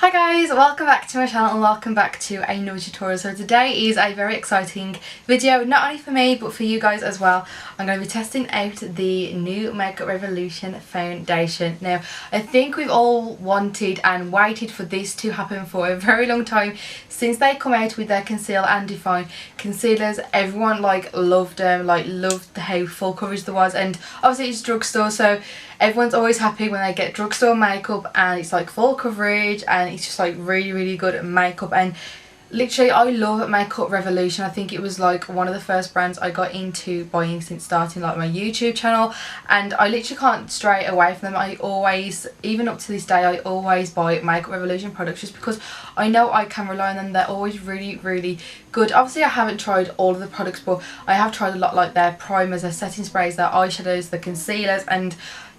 Hi guys, welcome back to my channel and welcome back to another tutorial. So today is a very exciting video, not only for me but for you guys as well. I'm going to be testing out the new Makeup Revolution foundation. Now, I think we've all wanted and waited for this to happen for a very long time. Since they come out with their Conceal and Define concealers, everyone loved them, loved how full coverage there was, and obviously it's drugstore, so everyone's always happy when they get drugstore makeup and it's like full coverage and it's just like really good makeup. And literally I love Makeup Revolution. I think it was like one of the first brands I got into buying since starting like my YouTube channel, and I literally can't stray away from them. I always, even up to this day, I always buy Makeup Revolution products just because I know I can rely on them. They're always really good. Obviously I haven't tried all of the products, but I have tried a lot, like their primers, their setting sprays, their eyeshadows, the concealers, and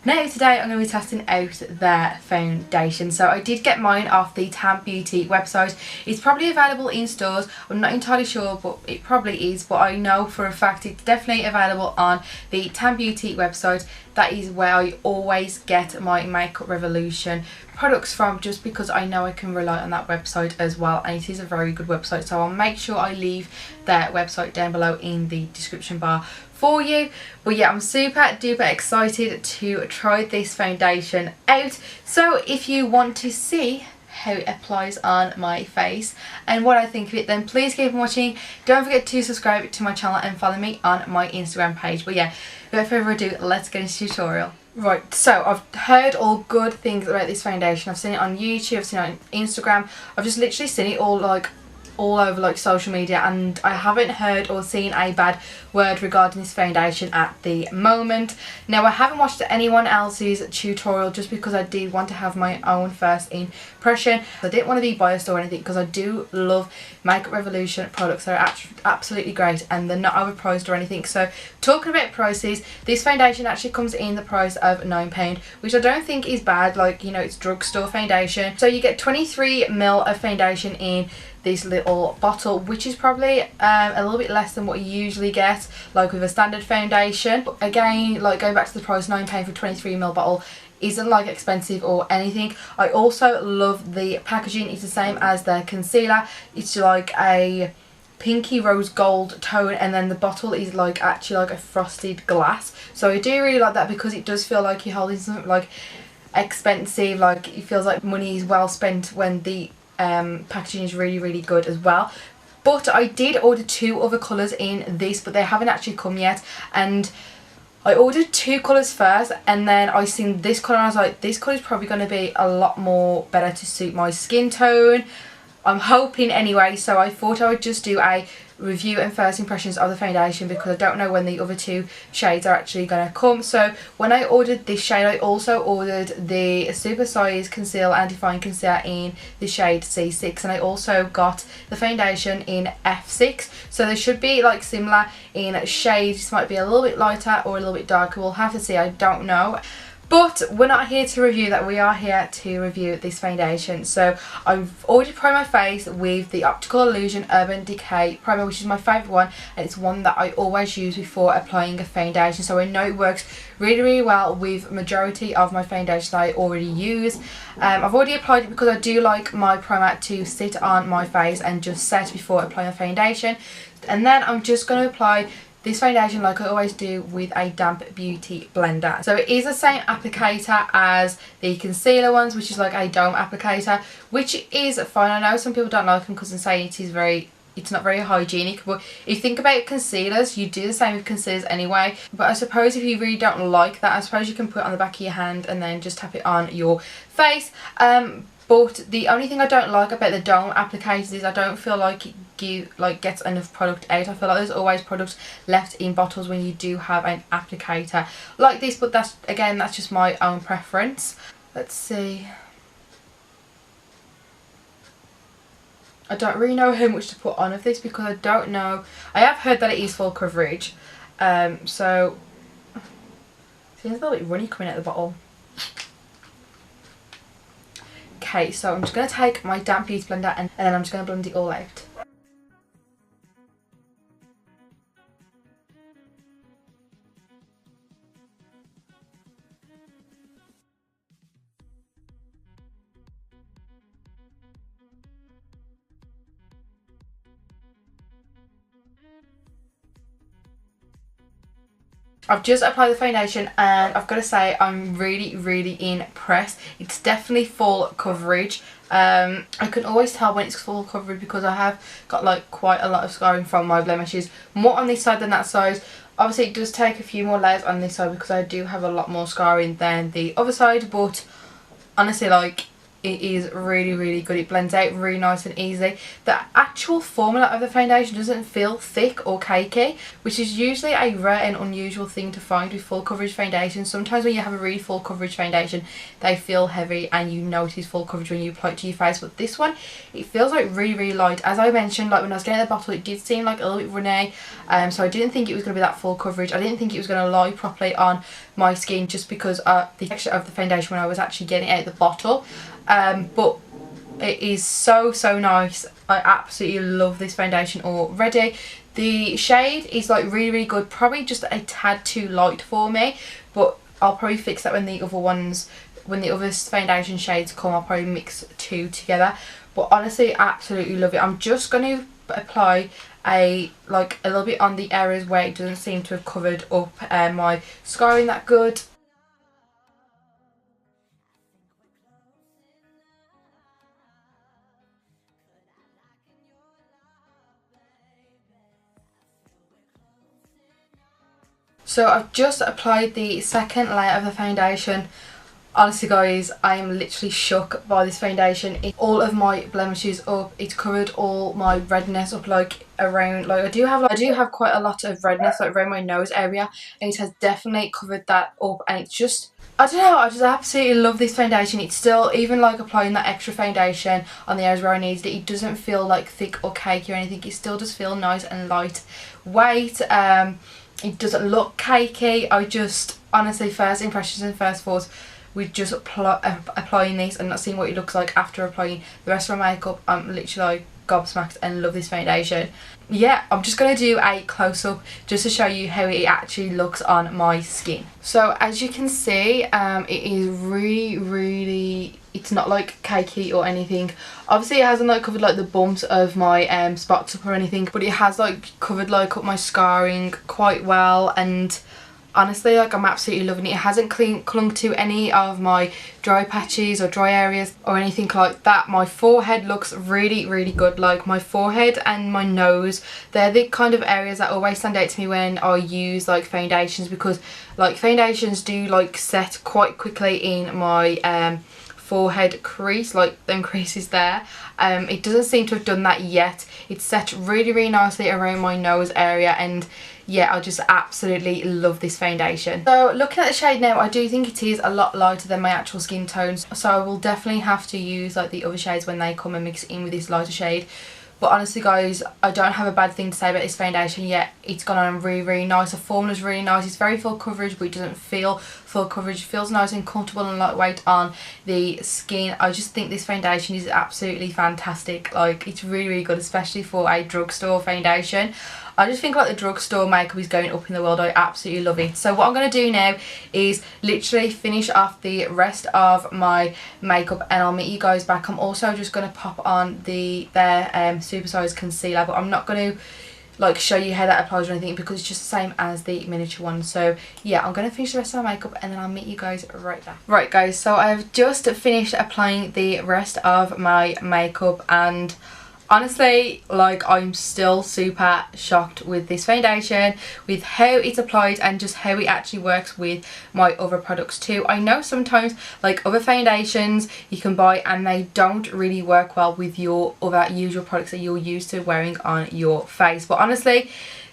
now today I'm going to be testing out their foundation. So I did get mine off the Tam Beauty website. It's probably available in stores. I'm not entirely sure, but it probably is. But I know for a fact it's definitely available on the Tam Beauty website. That is where I always get my Makeup Revolution products from, just because I know I can rely on that website as well, and it is a very good website. So I'll make sure I leave their website down below in the description bar for you. But yeah, I'm super duper excited to try this foundation out. So if you want to see how it applies on my face and what I think of it, then please keep on watching. Don't forget to subscribe to my channel and follow me on my Instagram page. But yeah, without further ado, let's get into the tutorial. Right, so I've heard all good things about this foundation. I've seen it on YouTube, I've seen it on Instagram, I've just literally seen it all over like social media, and I haven't heard or seen a bad word regarding this foundation at the moment. Now, I haven't watched anyone else's tutorial just because I did want to have my own first impression. I didn't want to be biased or anything because I do love Makeup Revolution products. They're absolutely great and they're not overpriced or anything. So talking about prices, this foundation actually comes in the price of £9, which I don't think is bad. Like, you know, it's drugstore foundation. So you get 23ml of foundation in this little bottle, which is probably a little bit less than what you usually get like with a standard foundation. But again, like going back to the price, £9 for 23ml bottle isn't like expensive or anything. I also love the packaging. It's the same as their concealer. It's like a pinky rose gold tone, and then the bottle is like actually like a frosted glass. So I do really like that because it does feel like you're holding something like expensive. Like it feels like money is well spent when the packaging is really good as well. But I did order two other colours in this, but they haven't actually come yet, and I ordered two colours first, and then I seen this colour and I was like, this colour is probably going to be a lot more better to suit my skin tone, I'm hoping anyway. So I thought I would just do a review and first impressions of the foundation because I don't know when the other two shades are actually going to come. So when I ordered this shade, I also ordered the Super Size Conceal and Define Concealer in the shade C6, and I also got the foundation in F6. So they should be like similar in shades. This might be a little bit lighter or a little bit darker, we'll have to see, I don't know. But we're not here to review that, we are here to review this foundation. So I've already primed my face with the Optical Illusion Urban Decay primer, which is my favourite one, and it's one that I always use before applying a foundation. So I know it works really well with majority of my foundations I already use. I've already applied it because I do like my primer to sit on my face and just set before applying a foundation. And then I'm just going to apply this foundation like I always do with a damp beauty blender. So it is the same applicator as the concealer ones, which is like a dome applicator, which is fine. I know some people don't like them because they say it's not very hygienic, but if you think about concealers, you do the same with concealers anyway. But I suppose if you really don't like that, I suppose you can put it on the back of your hand and then just tap it on your face. But the only thing I don't like about the dome applicators is I don't feel like it gets enough product out. I feel like there's always product left in bottles when you do have an applicator like this, but that's just my own preference. Let's see. I don't really know how much to put on of this because I don't know. I have heard that it is full coverage, so it seems a little bit runny coming out of the bottle. Okay, so I'm just going to take my damp beauty blender and then I'm just going to blend it all out. I've just applied the foundation and I've got to say I'm really impressed. It's definitely full coverage. I can always tell when it's full coverage because I have got like quite a lot of scarring from my blemishes, more on this side than that side. Obviously it does take a few more layers on this side because I do have a lot more scarring than the other side, but honestly, like, it is really good. It blends out really nice and easy. The actual formula of the foundation doesn't feel thick or cakey, which is usually a rare and unusual thing to find with full coverage foundations. Sometimes when you have a really full coverage foundation, they feel heavy and you notice full coverage when you apply it to your face, but this one, it feels like really light. As I mentioned, like when I was getting the bottle, it did seem like a little bit runny, so I didn't think it was going to be that full coverage. I didn't think it was going to lie properly on my skin just because the texture of the foundation when I was actually getting it out of the bottle. But it is so nice. I absolutely love this foundation already. The shade is like really good, probably just a tad too light for me, but I'll probably fix that when the other foundation shades come. I'll probably mix two together, but honestly absolutely love it. I'm just going to apply a little bit on the areas where it doesn't seem to have covered up my scarring that good. So I've just applied the second layer of the foundation. Honestly guys, I am literally shook by this foundation. All of my blemishes up, it's covered all my redness up, like around, like I do have quite a lot of redness like around my nose area, and it has definitely covered that up, and it's just, I don't know, I just absolutely love this foundation. It's still, even like applying that extra foundation on the areas where I needed it, it doesn't feel like thick or cakey or anything. It still does feel nice and lightweight. It doesn't look cakey. I just, honestly, first impressions and first thoughts with just applying this and not seeing what it looks like after applying the rest of my makeup, I'm literally like gobsmacked and love this foundation. Yeah, I'm just going to do a close-up just to show you how it actually looks on my skin. So as you can see, it is really, it's not like cakey or anything. Obviously it hasn't like covered like the bumps of my spots up or anything, but it has like covered like up my scarring quite well, and honestly, like, I'm absolutely loving it. It hasn't clung to any of my dry patches or dry areas or anything like that. My forehead looks really good. Like, my forehead and my nose, they're the kind of areas that always stand out to me when I use like foundations, because like foundations do like set quite quickly in my forehead crease, like them creases there. It doesn't seem to have done that yet. It's set really nicely around my nose area, and yeah, I just absolutely love this foundation. So looking at the shade now, I do think it is a lot lighter than my actual skin tones, so I will definitely have to use like the other shades when they come and mix in with this lighter shade. But honestly guys, I don't have a bad thing to say about this foundation yet. It's gone on really nice. The formula's really nice. It's very full coverage, but it doesn't feel full coverage. It feels nice and comfortable and lightweight on the skin. I just think this foundation is absolutely fantastic. Like, it's really good, especially for a drugstore foundation. I just think like the drugstore makeup is going up in the world. I absolutely love it. So what I'm going to do now is literally finish off the rest of my makeup and I'll meet you guys back. I'm also just going to pop on their supersized concealer, but I'm not going to like show you how that applies or anything because it's just the same as the miniature one. So yeah, I'm going to finish the rest of my makeup and then I'll meet you guys right back. Right guys, so I've just finished applying the rest of my makeup, and honestly, like, I'm still super shocked with this foundation, with how it's applied and just how it actually works with my other products too. I know sometimes like other foundations you can buy and they don't really work well with your other usual products that you're used to wearing on your face, but honestly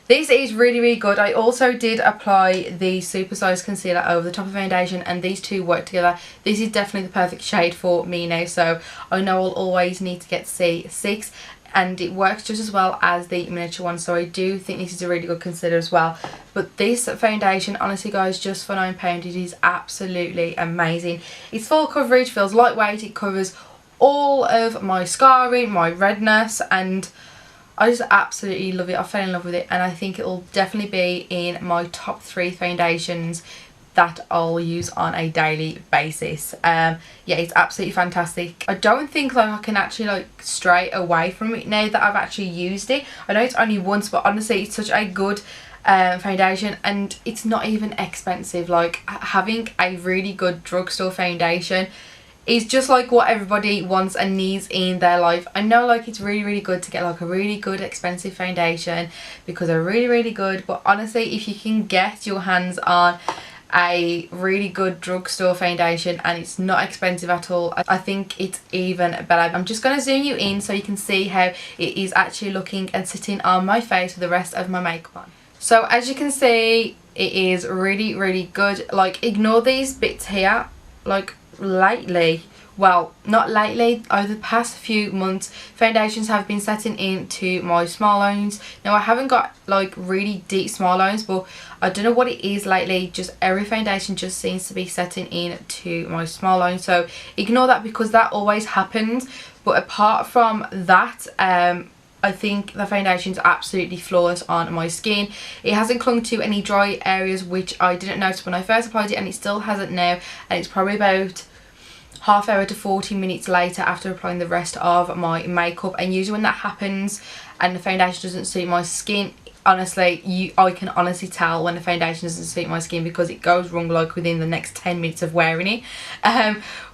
this is really good. I also did apply the supersized concealer over the top of the foundation, and these two work together. This is definitely the perfect shade for me now, so I know I'll always need to get C6, and it works just as well as the miniature one, so I do think this is a really good concealer as well. But this foundation, honestly guys, just for £9, it is absolutely amazing. It's full coverage, feels lightweight, it covers all of my scarring, my redness, and I just absolutely love it. I fell in love with it, and I think it will definitely be in my top 3 foundations that I'll use on a daily basis. Yeah, it's absolutely fantastic. I don't think like I can actually like stray away from it now that I've actually used it. I know it's only once, but honestly it's such a good foundation, and it's not even expensive. Like, having a really good drugstore foundation is just like what everybody wants and needs in their life. I know, like, it's really good to get like a really good expensive foundation because they're really good, but honestly, if you can get your hands on a really good drugstore foundation and it's not expensive at all, I think it's even better. I'm just going to zoom you in so you can see how it is actually looking and sitting on my face with the rest of my makeup on. So as you can see, it is really good. Like, ignore these bits here. Like, lately, well, not lately, over the past few months, foundations have been setting into my small lines. Now, I haven't got like really deep small lines, but I don't know what it is lately, just every foundation just seems to be setting into my small lines. So ignore that because that always happens. But apart from that, I think the foundation is absolutely flawless on my skin. It hasn't clung to any dry areas, which I didn't notice when I first applied it, and it still hasn't now. And it's probably about half hour to 40 minutes later after applying the rest of my makeup. And usually when that happens and the foundation doesn't suit my skin, honestly, I can honestly tell when the foundation doesn't suit my skin because it goes wrong like within the next 10 minutes of wearing it.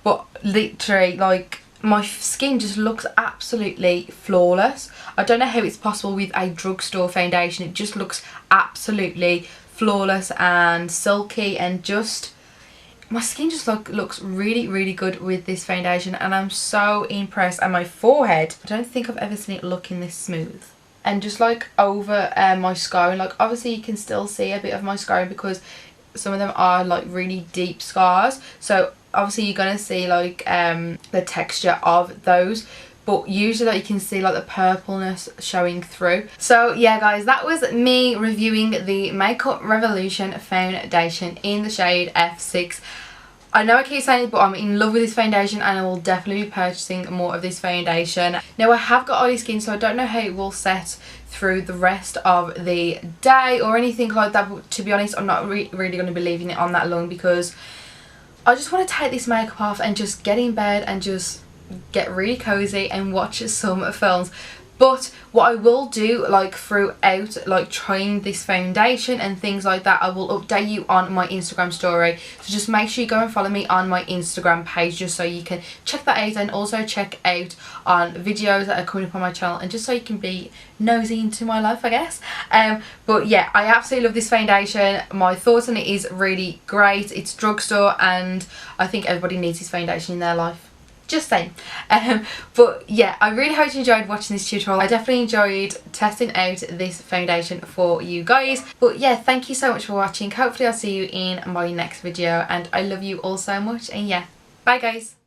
But literally, like, my skin just looks absolutely flawless. I don't know how it's possible with a drugstore foundation. It just looks absolutely flawless and silky, and just my skin just looks really good with this foundation, and I'm so impressed. And my forehead, I don't think I've ever seen it looking this smooth. And just like over my scarring, like obviously you can still see a bit of my scarring because some of them are like really deep scars, so obviously you're gonna see like the texture of those, but usually like, you can see like the purpleness showing through. So yeah guys, that was me reviewing the Makeup Revolution foundation in the shade F6. I know I keep saying it, but I'm in love with this foundation and I will definitely be purchasing more of this foundation. Now, I have got oily skin, so I don't know how it will set through the rest of the day or anything like that, but to be honest, I'm not really going to be leaving it on that long because I just want to take this makeup off and just get in bed and just get really cozy and watch some films. But what I will do, like throughout like trying this foundation and things like that, I will update you on my Instagram story. So just make sure you go and follow me on my Instagram page just so you can check that out, and also check out on videos that are coming up on my channel, and just so you can be nosy into my life, I guess. But yeah, I absolutely love this foundation. My thoughts on it is really great. It's drugstore and I think everybody needs this foundation in their life. Just saying. But yeah, I really hope you enjoyed watching this tutorial. I definitely enjoyed testing out this foundation for you guys. But yeah, thank you so much for watching. Hopefully I'll see you in my next video, and I love you all so much. And yeah, bye guys.